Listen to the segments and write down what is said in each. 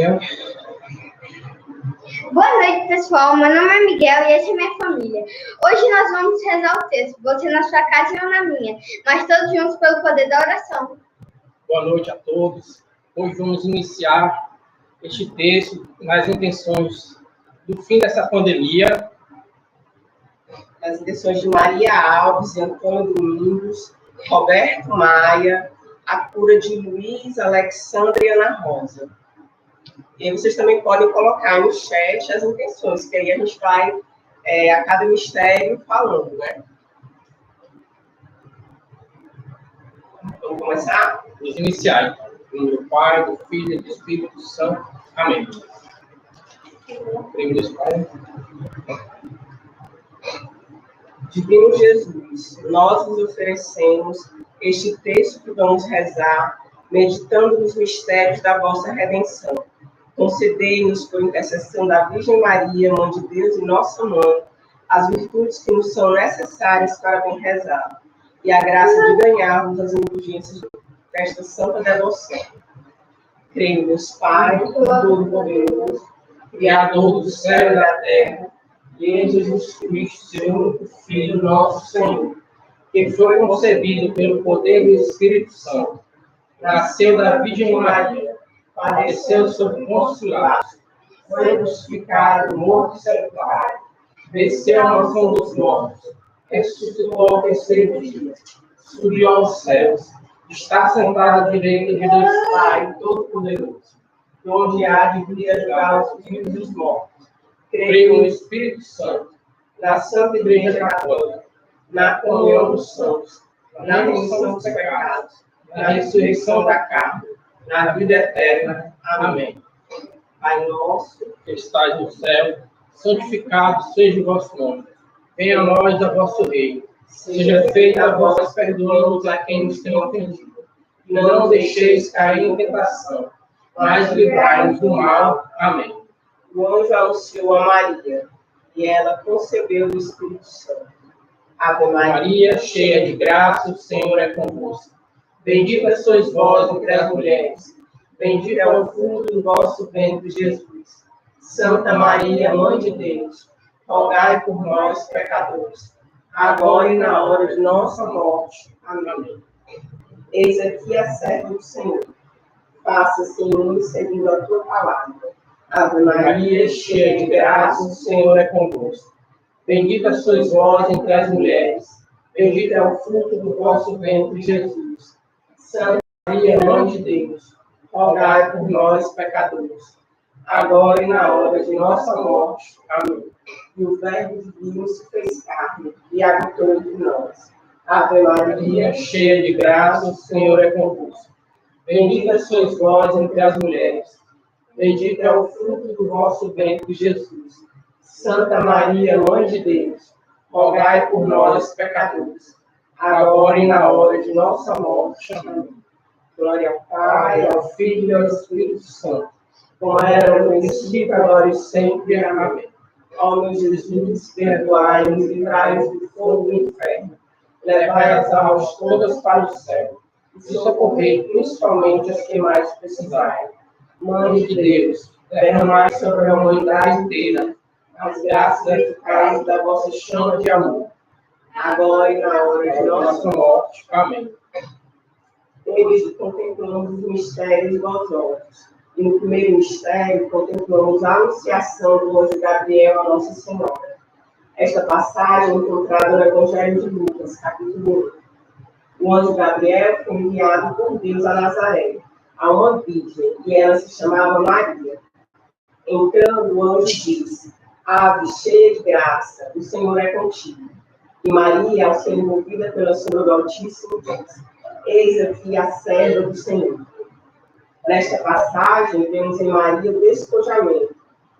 Miguel. Boa noite, pessoal. Meu nome é Miguel e essa é minha família. Hoje nós vamos rezar o texto, você na sua casa e eu na minha, mas todos juntos pelo poder da oração. Boa noite a todos. Hoje vamos iniciar este texto nas intenções do fim dessa pandemia, as intenções de Maria Alves, Antônio Domingos, Roberto Maia, a cura de Luiz, Alexandre e Ana Rosa. E aí vocês também podem colocar no chat as intenções, que aí a gente vai a cada mistério falando, né? Vamos começar? Vamos iniciar, então. Em nome do Pai, do Filho e do Espírito Santo. Amém. Em Deus, Pai. Divino Jesus, nós vos oferecemos este texto que vamos rezar, meditando nos mistérios da vossa redenção. Concedei-nos, por intercessão da Virgem Maria, Mãe de Deus e nossa Mãe, as virtudes que nos são necessárias para bem rezar, e a graça de ganharmos as indulgências desta santa devoção. Creio, Deus Pai, Todo-Poderoso, Criador do céu e da terra, e em Jesus Cristo, seu único Filho, nosso Senhor, que foi concebido pelo poder do Espírito Santo, nasceu da Virgem Maria, padeceu sob Pôncio Pilatos, foi crucificado, morto e sepultado, desceu à mansão dos mortos, ressuscitou ao terceiro dia, subiu aos céus, está sentado à direita de Deus Pai Todo-Poderoso, de onde há de vir a julgar os vivos e os mortos. Creio no Espírito Santo, na Santa Igreja Católica, na comunhão dos santos, na remissão dos pecados, na ressurreição da carne, na vida eterna. Amém. Pai nosso, que estais no céu, santificado seja o vosso nome. Venha a nós o vosso reino. Seja feita a vossa, perdoamos a quem nos tem ofendido. E não deixeis cair em tentação, mas livrai-nos do mal. Amém. O anjo anunciou a Maria, e ela concebeu do Espírito Santo. Ave Maria, cheia de graça, o Senhor é convosco. Bendita sois vós entre as mulheres. Bendito é o fruto do vosso ventre, Jesus. Santa Maria, Mãe de Deus, rogai por nós, pecadores, agora e na hora de nossa morte. Amém. Eis aqui a serva do Senhor. Faça-se em mim segundo a tua palavra. Ave Maria, cheia de graça, o Senhor é convosco. Bendita sois vós entre as mulheres. Bendito é o fruto do vosso ventre, Jesus. Santa Maria, Mãe de Deus, rogai por nós, pecadores, agora e na hora de nossa morte. Amém. E o Verbo divino se fez carne e habitou entre nós. Ave Maria, cheia de graça, o Senhor é convosco. Bendita sois vós entre as mulheres. Bendito é o fruto do vosso ventre, Jesus. Santa Maria, Mãe de Deus, rogai por nós, pecadores, agora e na hora de nossa morte. Amém. Glória ao Pai, ao Filho e ao Espírito Santo, como era no princípio, agora e sempre. Amém. Ó meu Jesus, perdoai-nos e livrai-nos do fogo do inferno. Levai as almas todas para o céu e socorrei principalmente as que mais precisarem. Mãe de Deus, derramai sobre a humanidade inteira as graças eficazes da vossa chama de amor, agora e na hora de nossa morte. Amém. Hoje contemplamos os mistérios gozosos. E no primeiro mistério, contemplamos a anunciação do anjo Gabriel a Nossa Senhora. Esta passagem é encontrada no Evangelho de Lucas, capítulo 1. O anjo Gabriel foi enviado por Deus a Nazaré, a uma virgem, e ela se chamava Maria. Então o anjo disse: Ave, cheia de graça, o Senhor é contigo. E Maria, ao ser envolvida pela sombra do Altíssimo, disse: Eis aqui a serva do Senhor. Nesta passagem, vemos em Maria o despojamento,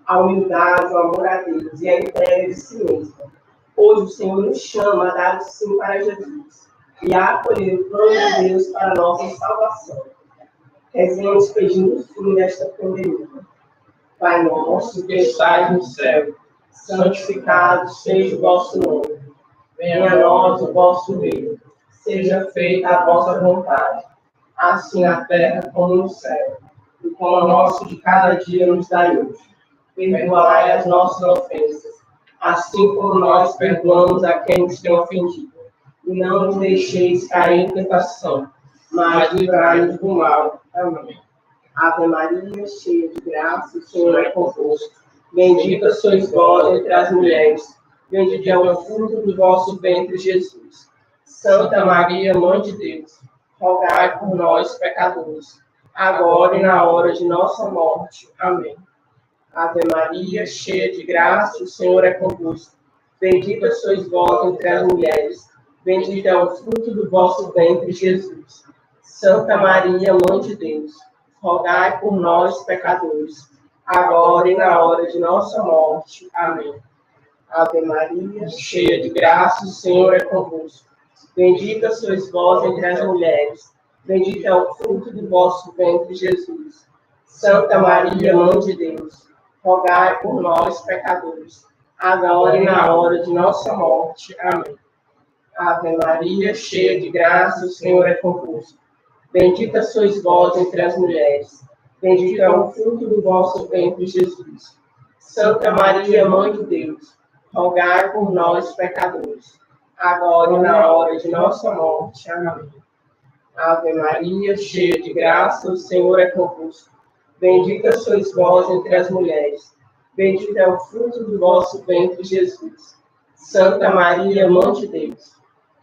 a humildade, o amor a Deus e a entrega de si mesma. Hoje o Senhor nos chama a dar o sim para Jesus e a acolher o plano de Deus para a nossa salvação. Rezemos pedindo o fim desta pandemia. Pai nosso que estais no céu, santificado seja o vosso nome. Venha a nós o vosso reino. Seja feita a vossa vontade, assim na terra como no céu. o pão nosso de cada dia nos dai hoje. Perdoai as nossas ofensas, assim como nós perdoamos a quem nos tem ofendido. E não nos deixeis cair em tentação, mas livrai-nos do mal. Amém. Ave Maria, cheia de graça, o Senhor é convosco. Bendita sois vós entre as mulheres, bendito é o fruto do vosso ventre, Jesus. Santa Maria, Mãe de Deus, rogai por nós, pecadores, agora e na hora de nossa morte. Amém. Ave Maria, cheia de graça, o Senhor é convosco. Bendita sois vós entre as mulheres, bendito é o fruto do vosso ventre, Jesus. Santa Maria, Mãe de Deus, rogai por nós, pecadores, agora e na hora de nossa morte. Amém. Ave Maria, cheia de graça, o Senhor é convosco. Bendita sois vós entre as mulheres, bendito é o fruto do vosso ventre, Jesus. Santa Maria, Mãe de Deus, rogai por nós, pecadores, agora e na hora de nossa morte. Amém. Ave Maria, cheia de graça, o Senhor é convosco. Bendita sois vós entre as mulheres, bendito é o fruto do vosso ventre, Jesus. Santa Maria, Mãe de Deus, rogai por nós, pecadores, agora e na hora de nossa morte. Amém. Ave Maria, cheia de graça, o Senhor é convosco. Bendita sois vós entre as mulheres, bendito é o fruto do vosso ventre, Jesus. Santa Maria, Mãe de Deus,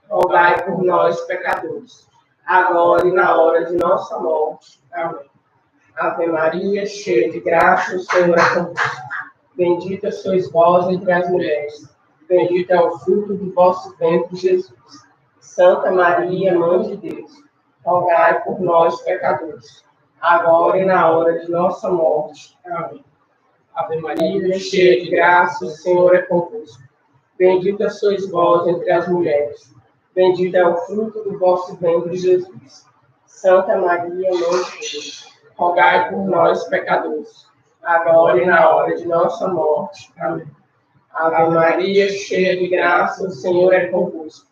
rogai por nós, pecadores, agora e na hora de nossa morte. Amém. Ave Maria, cheia de graça, o Senhor é convosco. Bendita sois vós entre as mulheres, bendito é o fruto do vosso ventre, Jesus. Santa Maria, Mãe de Deus, rogai por nós, pecadores, agora e na hora de nossa morte. Amém. Ave Maria, cheia de graça, o Senhor é convosco. Bendita sois vós entre as mulheres, bendito é o fruto do vosso ventre, Jesus. Santa Maria, Mãe de Deus, rogai por nós, pecadores, agora e na hora de nossa morte. Amém. Ave Maria, cheia de graça, o Senhor é convosco.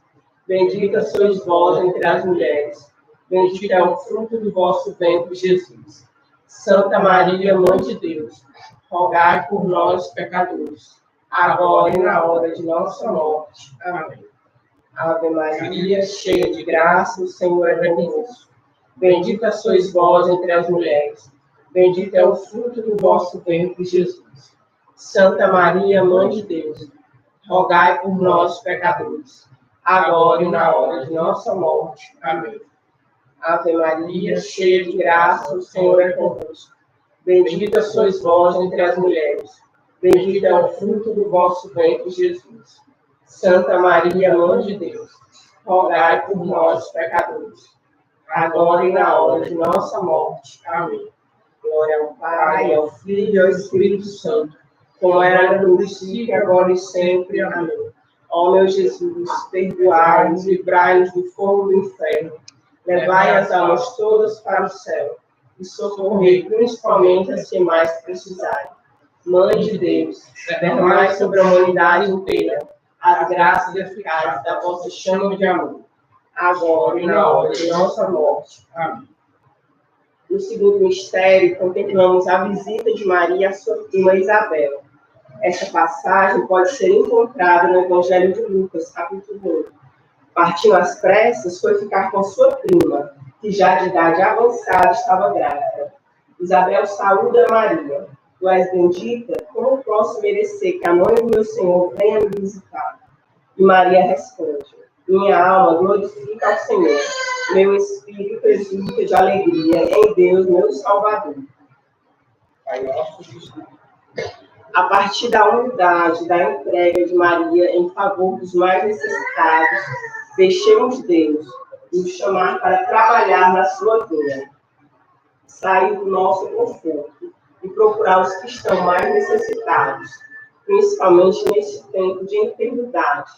Bendita sois vós entre as mulheres, bendito é o fruto do vosso ventre, Jesus. Santa Maria, Mãe de Deus, rogai por nós, pecadores, agora e na hora de nossa morte. Amém. Ave Maria, cheia de graça, o Senhor é convosco. Bendita sois vós entre as mulheres, bendito é o fruto do vosso ventre, Jesus. Santa Maria, Mãe de Deus, rogai por nós, pecadores, agora e na hora de nossa morte. Amém. Ave Maria, cheia de graça, o Senhor é convosco. Bendita sois vós entre as mulheres, bendito é o fruto do vosso ventre, Jesus. Santa Maria, Mãe de Deus, rogai por nós, pecadores, agora e na hora de nossa morte. Amém. Glória ao Pai, ao Filho e ao Espírito Santo, como era no princípio, agora e sempre. Amém. Ó meu Jesus, perdoai-nos, livrai-nos do fogo do inferno, levai as almas todas para o céu e socorrei principalmente as que mais precisarem. Mãe de Deus, derramai sobre a humanidade inteira as graças eficazes da vossa chama de amor, agora e na hora de nossa morte. Amém. No segundo mistério, contemplamos a visita de Maria à sua prima Isabel. Esta passagem pode ser encontrada no Evangelho de Lucas, capítulo 1. Partindo às pressas, foi ficar com sua prima, que já de idade avançada estava grávida. Isabel saúda Maria. Tu és bendita, como posso merecer que a mãe do meu Senhor venha me visitar? E Maria responde: minha alma glorifica ao Senhor, meu espírito exulta de alegria em Deus, meu Salvador. Pai nosso, a partir da humildade, da entrega de Maria em favor dos mais necessitados, deixemos Deus nos chamar para trabalhar na sua vinha, sair do nosso conforto e procurar os que estão mais necessitados, principalmente neste tempo de enfermidade.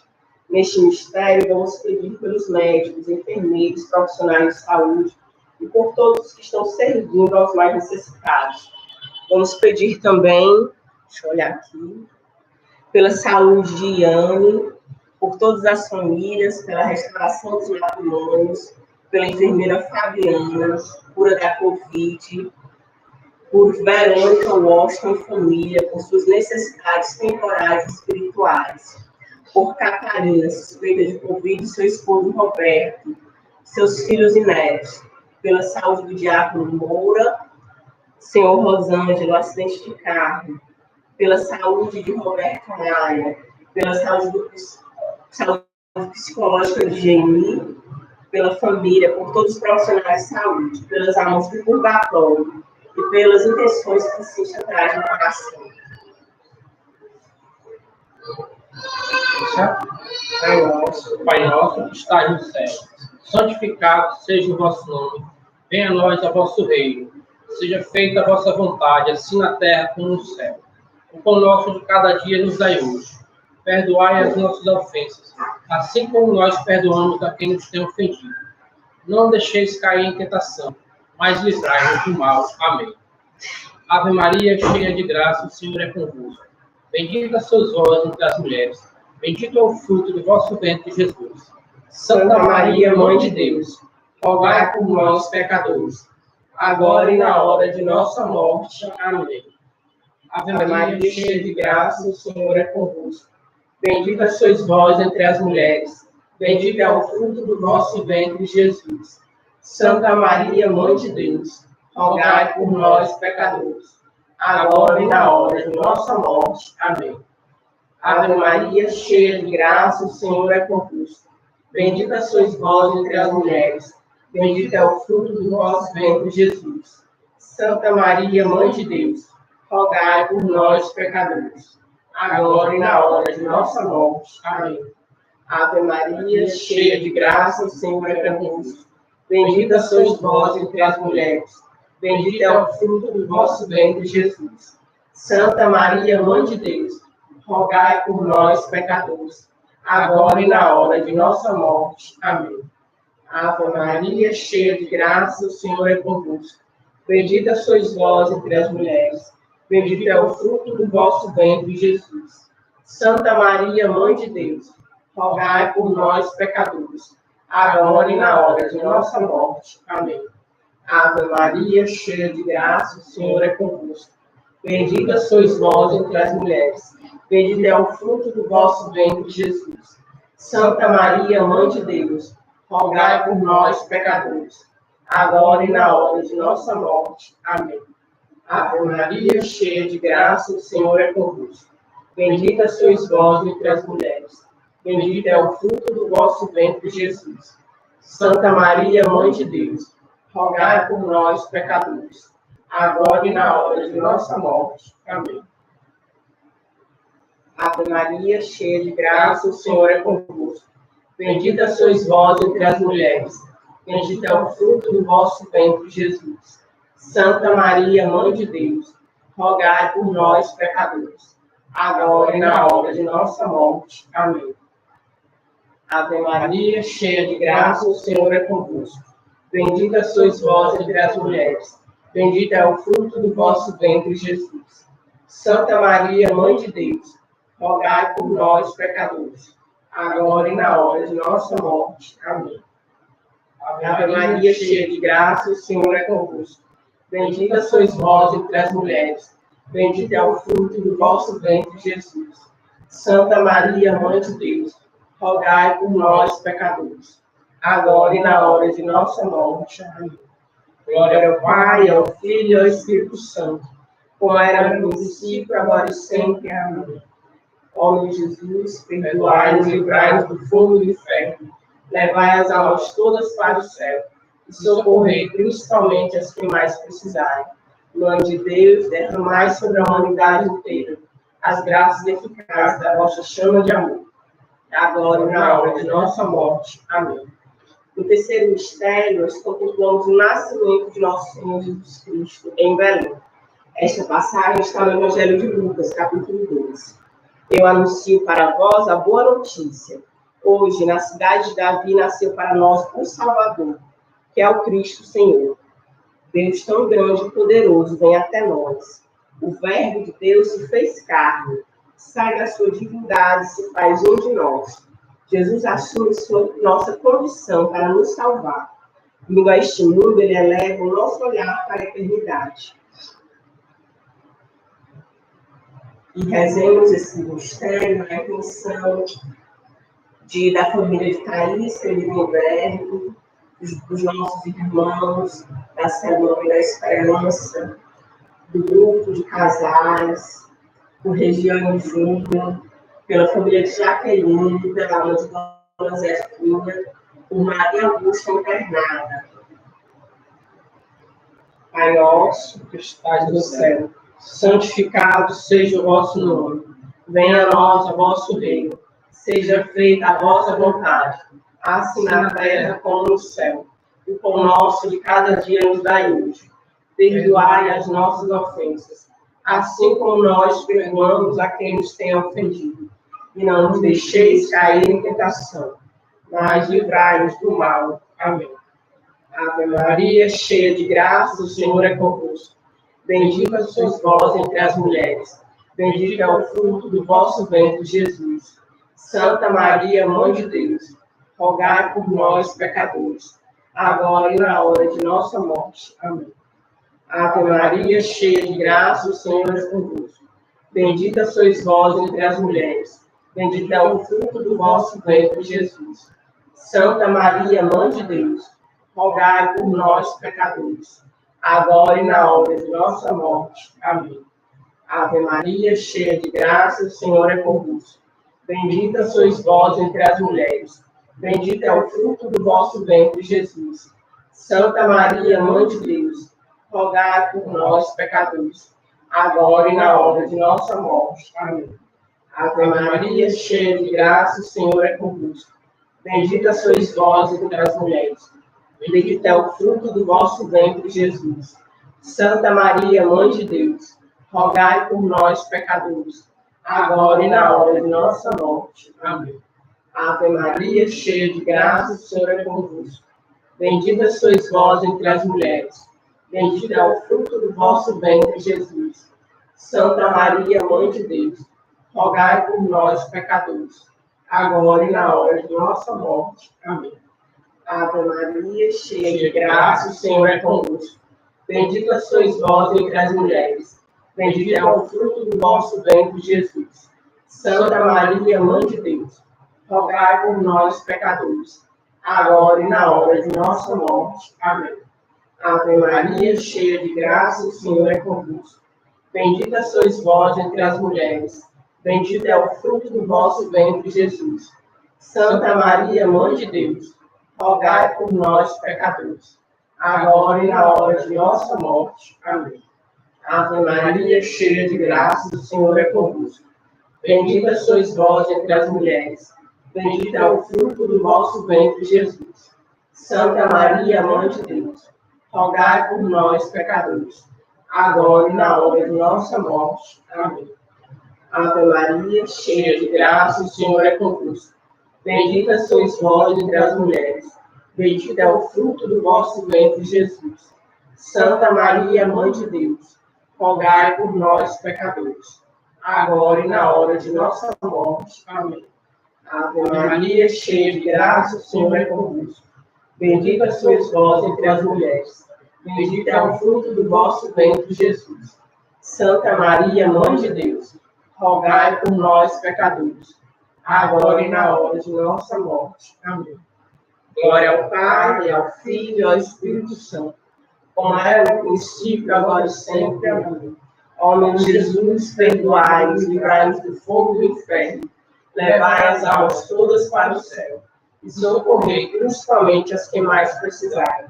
Neste mistério, vamos pedir pelos médicos, enfermeiros, profissionais de saúde e por todos que estão servindo aos mais necessitados. Vamos pedir também, deixa eu olhar aqui, pela saúde de Yane, por todas as famílias, pela restauração dos matrimônios, pela enfermeira Fabiana, cura da Covid, por Verônica Washington e família, por suas necessidades temporais e espirituais, por Catarina, suspeita de Covid, seu esposo Roberto, seus filhos e netos, pela saúde do diácono Moura, senhor Rosângelo, acidente de carro, pela saúde de Roberto Maia, pela saúde psicológica de Geni, pela família, por todos os profissionais de saúde, pelas almas do purgatório e pelas intenções que Cíntia traz no coração. Pai nosso, que estás no céu, santificado seja o vosso nome, venha a nós o vosso reino, seja feita a vossa vontade, assim na terra como no céu. O pão nosso de cada dia nos dai hoje. Perdoai as nossas ofensas, assim como nós perdoamos a quem nos tem ofendido. Não deixeis cair em tentação, mas livrai-nos do mal. Amém. Ave Maria, cheia de graça, o Senhor é convosco. Bendita sois vós entre as mulheres. Bendito é o fruto do vosso ventre, Jesus. Santa Maria, Mãe de Deus, rogai por nós, pecadores, agora e na hora de nossa morte. Amém. Ave Maria, cheia de graça, o Senhor é convosco. Bendita sois vós entre as mulheres. Bendito é o fruto do vosso ventre, Jesus. Santa Maria, Mãe de Deus, rogai por nós, pecadores, agora e na hora de nossa morte. Amém. Ave Maria, cheia de graça, o Senhor é convosco. Bendita sois vós entre as mulheres. Bendito é o fruto do vosso ventre, Jesus. Santa Maria, Mãe de Deus, rogai por nós, pecadores, agora e na hora de nossa morte. Amém. Ave Maria, cheia de graça, o Senhor é convosco. Bendita sois vós entre as mulheres. Bendito é o fruto do vosso ventre, Jesus. Santa Maria, Mãe de Deus, rogai por nós, pecadores, agora e na hora de nossa morte. Amém. Ave Maria, cheia de graça, o Senhor é convosco. Bendita sois vós entre as mulheres. Bendito é o fruto do vosso ventre, Jesus. Santa Maria, Mãe de Deus, rogai por nós, pecadores, agora e na hora de nossa morte. Amém. Ave Maria, cheia de graça, o Senhor é convosco. Bendita sois vós entre as mulheres. Bendito é o fruto do vosso ventre, Jesus. Santa Maria, Mãe de Deus, rogai por nós, pecadores, agora e na hora de nossa morte. Amém. Ave Maria, cheia de graça, o Senhor é convosco. Bendita sois vós entre as mulheres. Bendito é o fruto do vosso ventre, Jesus. Santa Maria, Mãe de Deus, rogai por nós, pecadores, agora e na hora de nossa morte. Amém. Ave Maria, cheia de graça, o Senhor é convosco. Bendita sois vós entre as mulheres. Bendito é o fruto do vosso ventre, Jesus. Santa Maria, Mãe de Deus, rogai por nós, pecadores, agora e na hora de nossa morte. Amém. Ave Maria, cheia de graça, o Senhor é convosco. Bendita sois vós entre as mulheres. Bendito é o fruto do vosso ventre, Jesus. Santa Maria, Mãe de Deus, rogai por nós, pecadores, agora e na hora de nossa morte. Amém. Ave Maria, cheia de graça, o Senhor é convosco. Bendita sois vós entre as mulheres. Bendito é o fruto do vosso ventre, Jesus. Santa Maria, Mãe de Deus, rogai por nós, pecadores, agora e na hora de nossa morte. Amém. Glória ao Pai, ao Filho e ao Espírito Santo, como era no princípio, agora e sempre. Amém. Ó meu Jesus, perdoai-nos e livrai-nos do fogo do inferno, levai as almas todas para o céu e socorrei principalmente as que mais precisarem. Mãe de Deus, derramai sobre a humanidade inteira as graças eficazes da vossa chama de amor, agora e na hora de nossa morte. Amém. No terceiro mistério, nós contemplamos o nascimento de nosso Senhor Jesus Cristo em Belém. Esta passagem está no Evangelho de Lucas, capítulo 12. Eu anuncio para vós a boa notícia. Hoje, na cidade de Davi, nasceu para nós um Salvador, que é o Cristo Senhor. Deus tão grande e poderoso vem até nós. O Verbo de Deus se fez carne, sai da sua divindade e se faz um de nós. Jesus assume nossa condição para nos salvar. Vindo a este mundo, ele eleva o nosso olhar para a eternidade. e rezemos esse mistério, a intenção da família de Thaís, de Guilherme, dos nossos irmãos, da Semana da Esperança, do grupo de casais, por Regiane Júnior, pela família de Jaqueline, pela mãe de Dona Zefinha, por Maria Augusta internada. Pai nosso, que estás no céu, santificado seja o vosso nome. Venha a nós o vosso reino. Seja feita a vossa vontade, assim na terra como no céu. O pão nosso de cada dia nos dai hoje. Perdoai as nossas ofensas, assim como nós perdoamos a quem nos tem ofendido. E não nos deixeis cair em tentação, mas livrai-nos do mal. Amém. Ave Maria, cheia de graça, o Senhor é convosco. Bendita sois vós entre as mulheres. Bendito é o fruto do vosso ventre, Jesus. Santa Maria, Mãe de Deus, rogai por nós, pecadores, agora e na hora de nossa morte. Amém. Ave Maria, cheia de graça, o Senhor é convosco. Bendita sois vós entre as mulheres. Bendito é o fruto do vosso ventre, Jesus. Santa Maria, Mãe de Deus, rogai por nós, pecadores, agora e na hora de nossa morte. Amém. Ave Maria, cheia de graça, o Senhor é convosco. Bendita sois vós entre as mulheres. Bendito é o fruto do vosso ventre, Jesus. Santa Maria, Mãe de Deus, rogai por nós, pecadores, agora e na hora de nossa morte. Amém. Ave Maria, cheia de graça, o Senhor é convosco. Bendita sois vós entre as mulheres. Bendito é o fruto do vosso ventre, Jesus. Santa Maria, Mãe de Deus, rogai por nós, pecadores, agora e na hora de nossa morte. Amém. Ave Maria, cheia de graça, o Senhor é convosco. Bendita sois vós entre as mulheres. Bendito é o fruto do vosso ventre, Jesus. Santa Maria, Mãe de Deus, rogai por nós, pecadores, agora e na hora de nossa morte. Amém. Ave Maria, cheia de graça, o Senhor é convosco. Bendita sois vós entre as mulheres. Bendito é o fruto do vosso ventre, Jesus. Santa Maria, Mãe de Deus, rogai por nós, pecadores, agora e na hora de nossa morte. Amém. Ave Maria, cheia de graça, o Senhor é convosco. Bendita sois vós entre as mulheres. Bendito é o fruto do vosso ventre, Jesus. Santa Maria, Mãe de Deus, rogai por nós, pecadores, agora e na hora de nossa morte. Amém. Ave Maria, cheia de graça, o Senhor é convosco. Bendita sois vós entre as mulheres. Bendito é o fruto do vosso ventre, Jesus. Santa Maria, Mãe de Deus, rogai por nós, pecadores, agora e na hora de nossa morte. Amém. Ave Maria, cheia de graça, o Senhor é convosco. Bendita sois vós entre as mulheres. Bendito é o fruto do vosso ventre, Jesus. Santa Maria, Mãe de Deus, rogai por nós, pecadores, agora e na hora de nossa morte. Amém. Ave Maria, cheia de graça, o Senhor é convosco. Bendita sois vós entre as mulheres. Bendito é o fruto do vosso ventre, Jesus. Santa Maria, Mãe de Deus, rogai por nós, pecadores, agora e na hora de nossa morte. Amém. Glória ao Pai, ao Filho e ao Espírito Santo, como era no princípio, agora e sempre. Amém. Ó meu Jesus, perdoai-nos, livrai-nos do fogo do inferno, levai as almas todas para o céu e socorrei principalmente as que mais precisarem.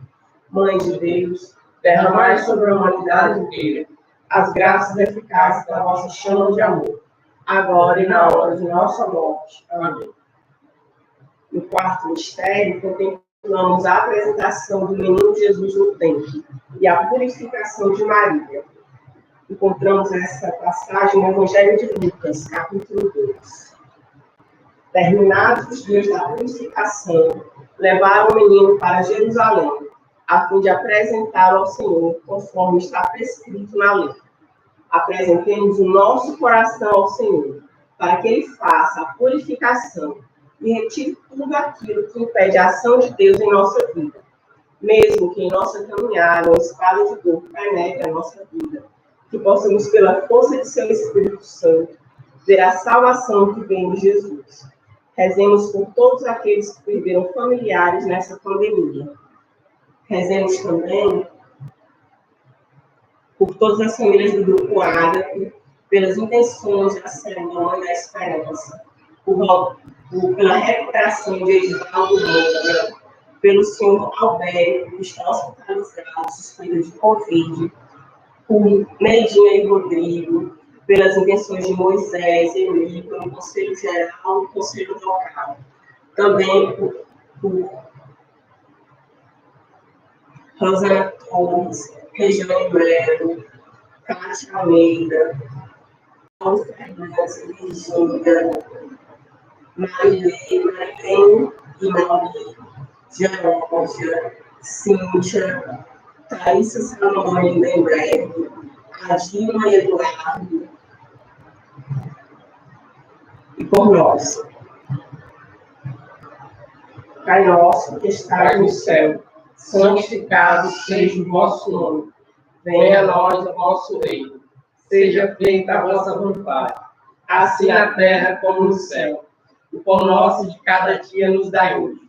Mãe de Deus, derramai sobre a humanidade inteira as graças eficazes da vossa chama de amor, agora e na hora de nossa morte. Amém. No quarto mistério, contemplamos a apresentação do menino Jesus no templo e a purificação de Maria. Encontramos essa passagem no Evangelho de Lucas, capítulo 2. Terminados os dias da purificação, levaram o menino para Jerusalém, a fim de apresentá-lo ao Senhor, conforme está prescrito na lei. Apresentemos o nosso coração ao Senhor, para que Ele faça a purificação e retire tudo aquilo que impede a ação de Deus em nossa vida, mesmo que em nossa caminhada uma espada de dor penetre a nossa vida, que possamos, pela força de seu Espírito Santo, ver a salvação que vem de Jesus. Rezemos por todos aqueles que perderam familiares nessa pandemia. Rezemos também por todas as famílias do Grupo Ágape, pelas intenções da Semana da Esperança, pela recuperação de Edivaldo Banco, pelo senhor Alberto, que está hospitalizado, suspeito de Covid, por Neidinha e Rodrigo, pelas intenções de Moisés e Eli, pelo Conselho Geral e Conselho Local. Também por Rosana Torres, Região Breno, Cátia Almeida, Paulo Fernandes, Virgínia, Marilene e Mauri, Georgia, Cíntia, Thaísa Salomão Lembreve, Adilma e Eduardo, e por nós. Pai nosso que estás no céu, santificado seja o vosso nome. Venha a nós o vosso reino. Seja feita a vossa vontade, assim na terra como no céu. O pão nosso de cada dia nos dai hoje.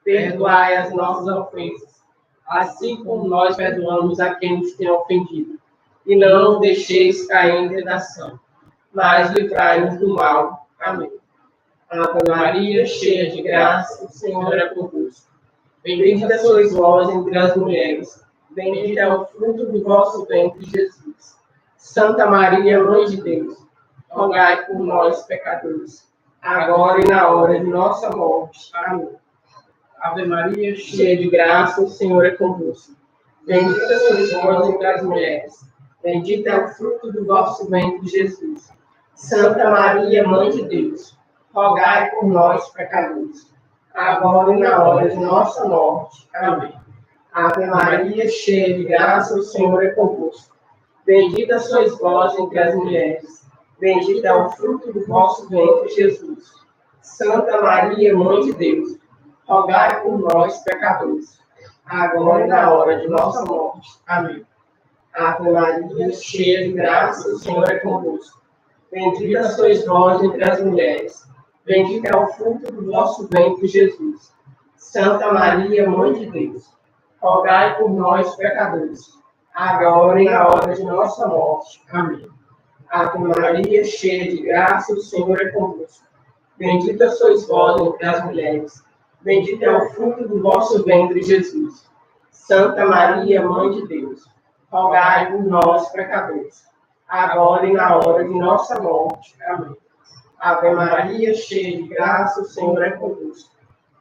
Perdoai as nossas ofensas, assim como nós perdoamos a quem nos tem ofendido. E não nos deixeis cair em tentação, mas livrai-nos do mal. Amém. Ave Maria, cheia de graça, o Senhor é convosco. Bendita sois vós entre as mulheres, bendito é o fruto do vosso ventre, Jesus. Santa Maria, Mãe de Deus, rogai por nós, pecadores, agora e na hora de nossa morte. Amém. Ave Maria, cheia de graça, o Senhor é convosco. Bendita sois vós entre as mulheres, bendito é o fruto do vosso ventre, Jesus. Santa Maria, Mãe de Deus, rogai por nós, pecadores, agora e na hora de nossa morte. Amém. Ave Maria, cheia de graça, o Senhor é convosco. Bendita sois vós entre as mulheres, bendito é o fruto do vosso ventre, Jesus. Santa Maria, Mãe de Deus, rogai por nós, pecadores, agora e na hora de nossa morte. Amém. Ave Maria, cheia de graça, o Senhor é convosco. Bendita sois vós entre as mulheres, bendito é o fruto do vosso ventre, Jesus. Santa Maria, Mãe de Deus, rogai por nós, pecadores, agora e na hora de nossa morte. Amém. Ave Maria, cheia de graça, o Senhor é convosco. Bendita sois vós entre as mulheres, bendito é o fruto do vosso ventre, Jesus. Santa Maria, Mãe de Deus, rogai por nós, pecadores, agora e na hora de nossa morte. Amém. Ave Maria, cheia de graça, o Senhor é convosco.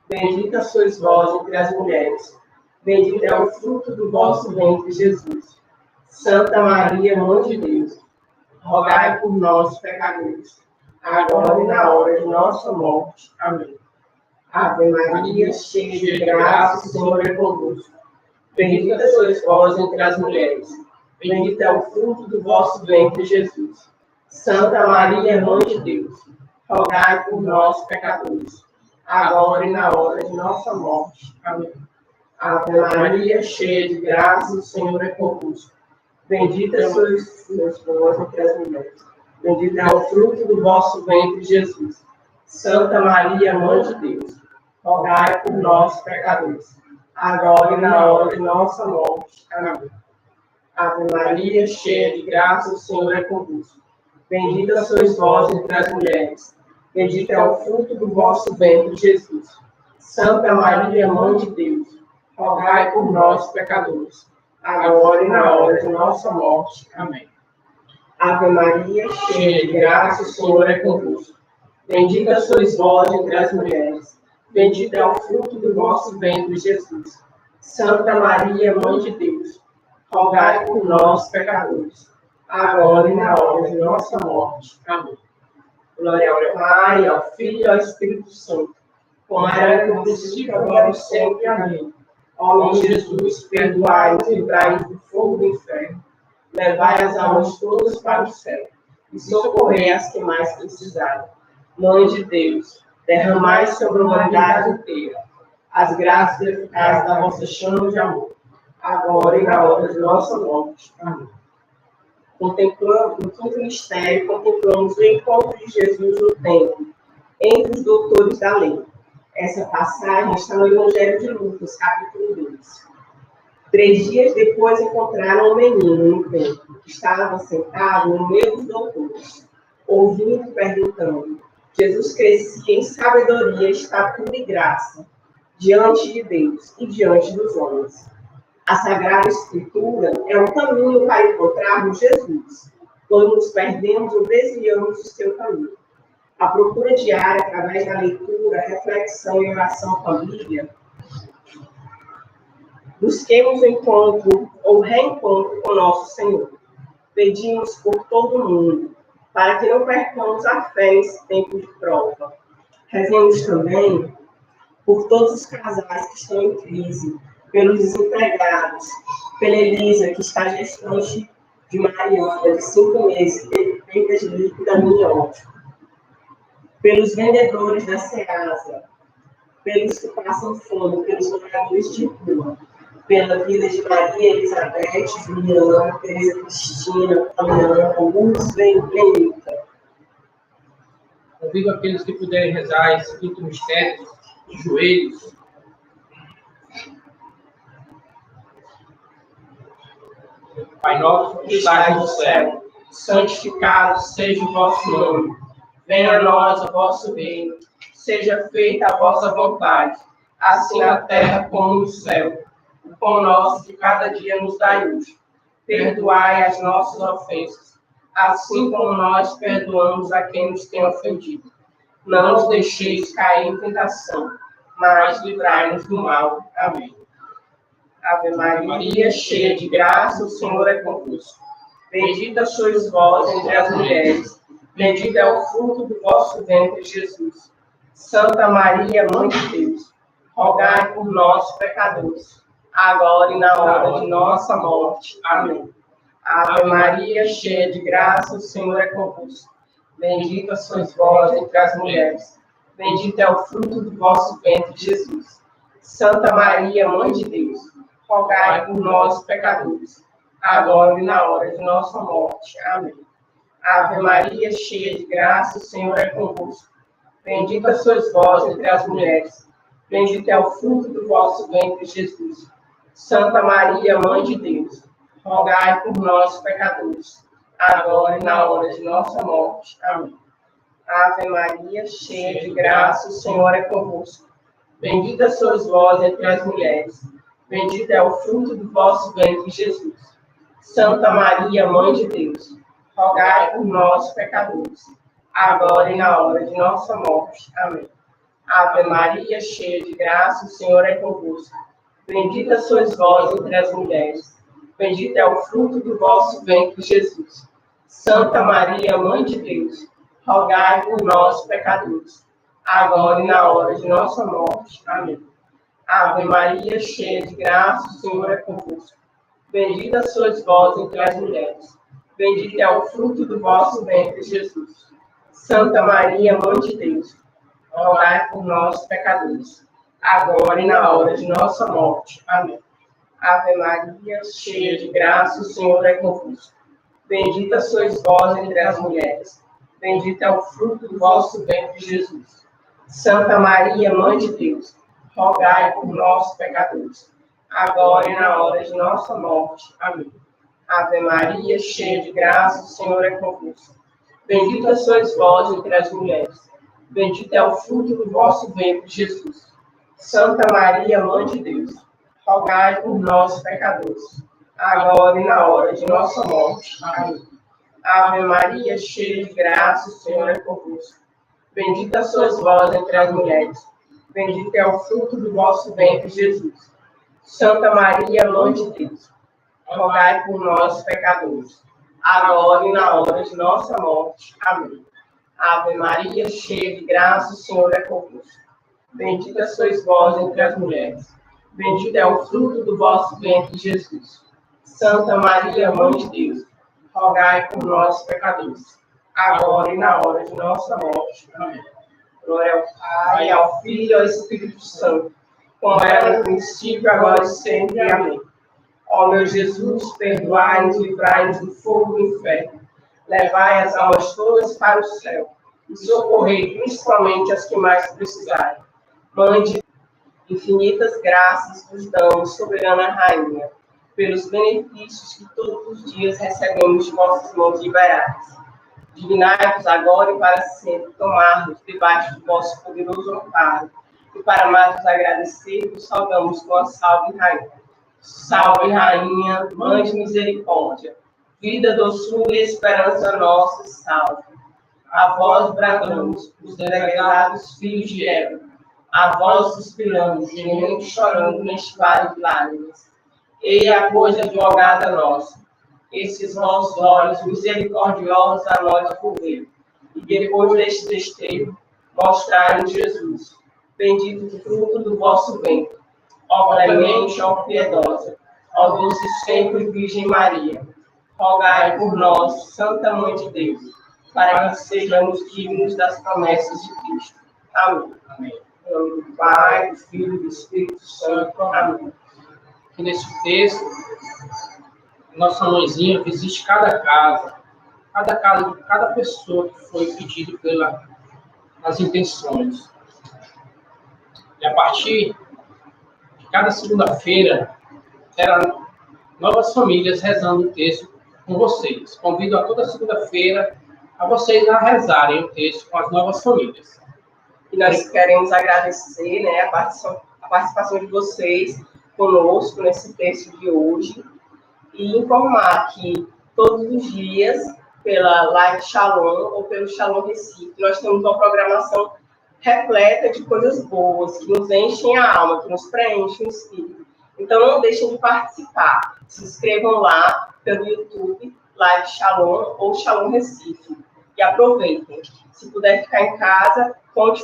Bendita sois vós entre as mulheres, bendito é o fruto do vosso ventre, Jesus. Santa Maria, Mãe de Deus, rogai por nós, pecadores, agora e na hora de nossa morte. Amém. Ave Maria, cheia de graça, o Senhor é convosco. Bendita sois vós entre as mulheres, bendito é o fruto do vosso ventre, Jesus. Santa Maria, Mãe de Deus, rogai por nós, pecadores, agora e na hora de nossa morte. Amém. Ave Maria, cheia de graça, o Senhor é convosco. Bendita sois vós entre as mulheres, bendito é o fruto do vosso ventre, Jesus. Santa Maria, Mãe de Deus, rogai por nós, pecadores, agora e na hora de nossa morte. Amém. Ave Maria, cheia de graça, o Senhor é convosco. Bendita sois vós entre as mulheres, bendito é o fruto do vosso ventre, Jesus. Santa Maria, Mãe de Deus, rogai por nós, pecadores, agora e na hora de nossa morte. Amém. Ave Maria, cheia de graça, o Senhor é convosco. Bendita sois vós entre as mulheres, bendito é o fruto do vosso ventre, Jesus. Santa Maria, Mãe de Deus, rogai por nós, pecadores, agora e na hora de nossa morte. Amém. Glória ao Pai, ao Filho e ao Espírito Santo, como era no princípio, agora e sempre. Amém. Ó meu Jesus, perdoai-nos e livrai-nos do fogo do inferno. Levai as almas todas para o céu e socorrei as que mais precisarem. Mãe de Deus, derramai sobre a humanidade inteira as graças eficazes da vossa chama de amor, agora e na hora de nossa morte. Amém. Contemplando no quinto mistério, contemplamos o encontro de Jesus no templo, entre os doutores da lei. Essa passagem está no Evangelho de Lucas, capítulo 2. 3 dias depois encontraram um menino no templo, que estava sentado no meio dos doutores, ouvindo e perguntando. Jesus crescia em sabedoria, estatura e graça, diante de Deus e diante dos homens. A Sagrada Escritura é um caminho para encontrarmos Jesus, quando nos perdemos ou desviamos do seu caminho. A procura diária, através da leitura, reflexão e oração com a Bíblia, busquemos o encontro ou reencontro com nosso Senhor. Pedimos por todo mundo, para que não percamos a fé nesse tempo de prova. Rezemos também por todos os casais que estão em crise, pelos desempregados, pela Elisa, que está gestante de Mariana, de 5 meses, que teve perda de líquido amniótico, pelos vendedores da Ceasa, pelos que passam fome, pelos moradores de rua, pela vida de Maria Elizabeth, Juliana, Teresa Cristina, Poliana, Luz, Benita. Convido aqueles que puderem rezar esse quinto mistério de joelhos. Pai nosso que estás no céu, santificado seja o vosso nome. Venha a nós o vosso reino. Seja feita a vossa vontade, assim na terra como no céu. O pão nosso de cada dia nos dai hoje. Perdoai as nossas ofensas, assim como nós perdoamos a quem nos tem ofendido. Não nos deixeis cair em tentação, mas livrai-nos do mal. Amém. Ave Maria, cheia de graça, o Senhor é convosco. Bendita sois vós entre as mulheres, bendito é o fruto do vosso ventre, Jesus. Santa Maria, Mãe de Deus, rogai por nós, pecadores, agora e na hora de nossa morte. Amém. Ave Maria, cheia de graça, o Senhor é convosco. Bendita sois vós entre as mulheres, bendito é o fruto do vosso ventre, Jesus. Santa Maria, Mãe de Deus, rogai por nós, pecadores, agora e na hora de nossa morte. Amém. Ave Maria, cheia de graça, o Senhor é convosco. Bendita sois vós entre as mulheres, bendito é o fruto do vosso ventre, Jesus. Santa Maria, Mãe de Deus, rogai por nós, pecadores, agora e na hora de nossa morte. Amém. Ave Maria, cheia de graça, o Senhor é convosco. Bendita sois vós entre as mulheres, bendito é o fruto do vosso ventre, Jesus. Santa Maria, Mãe de Deus, rogai por nós, pecadores, agora e na hora de nossa morte. Amém. Ave Maria, cheia de graça, o Senhor é convosco. Bendita sois vós entre as mulheres, bendito é o fruto do vosso ventre, Jesus. Santa Maria, Mãe de Deus, rogai por nós, pecadores, agora e na hora de nossa morte. Amém. Ave Maria, cheia de graça, o Senhor é convosco. Bendita sois vós entre as mulheres, bendito é o fruto do vosso ventre, Jesus. Santa Maria, Mãe de Deus, rogai por nós, pecadores, agora e na hora de nossa morte. Amém. Ave Maria, cheia de graça, o Senhor é convosco. Bendita sois vós entre as mulheres, bendito é o fruto do vosso ventre, Jesus. Santa Maria, Mãe de Deus, rogai por nós, pecadores, agora e na hora de nossa morte. Amém. Ave Maria, cheia de graça, o Senhor é convosco. Bendita sois vós entre as mulheres, bendito é o fruto do vosso ventre, Jesus. Santa Maria, Mãe de Deus, rogai por nós, pecadores, agora e na hora de nossa morte. Amém. Ave Maria, cheia de graça, o Senhor é convosco. Bendita sois vós entre as mulheres, bendito é o fruto do vosso ventre, Jesus. Santa Maria, Mãe de Deus, rogai por nós, pecadores, agora e na hora de nossa morte. Amém. Ave Maria, cheia de graça, o Senhor é convosco. Bendita sois vós entre as mulheres, bendito é o fruto do vosso ventre, Jesus. Santa Maria, Mãe de Deus, rogai por nós, pecadores, agora e na hora de nossa morte. Amém. Glória ao Pai, ao Filho e ao Espírito Santo, como era no princípio, agora e sempre. Amém. Ó meu Jesus, perdoai-nos, livrai-nos do fogo do inferno. Levai as almas todas para o céu e socorrei principalmente as que mais precisarem. Mande infinitas graças vos damos, soberana Rainha, pelos benefícios que todos os dias recebemos de vossas mãos liberais. Dignai-vos agora e para sempre tomar-nos debaixo do vosso poderoso amparo, e para mais vos agradecer, vos saudamos com a salve Rainha. Salve Rainha, Mãe de misericórdia, vida, doçura e esperança nossa, salve. A vós bradamos, os degredados filhos de Eva, a vós suspiramos, gemendo e chorando neste vale de lágrimas. Eia, pois, advogada nossa, esses vossos olhos misericordiosos a nós volveram, e depois deste desterro, mostrai-nos Jesus, bendito o fruto do vosso ventre. Ó clemente, ó piedosa, ó doce sempre Virgem Maria, rogai por nós, Santa Mãe de Deus, para que sejamos dignos das promessas de Cristo. Amém. Amém. Em nome do Pai, do Filho e do Espírito Santo. Amém. Aqui nesse texto, nossa mãezinha visite cada casa de cada pessoa que foi pedido nas intenções. E a partir de cada segunda-feira, terá novas famílias rezando o texto com vocês. Convido a toda segunda-feira a vocês a rezarem o texto com as novas famílias. E nós queremos agradecer, né, a participação de vocês conosco nesse texto de hoje e informar que todos os dias, pela live Shalom ou pelo Shalom Recife, nós temos uma programação repleta de coisas boas, que nos enchem a alma, que nos preenchem o espírito. Então, não deixem de participar. Se inscrevam lá pelo YouTube, live Shalom ou Shalom Recife. E aproveitem. Se puder ficar em casa, conte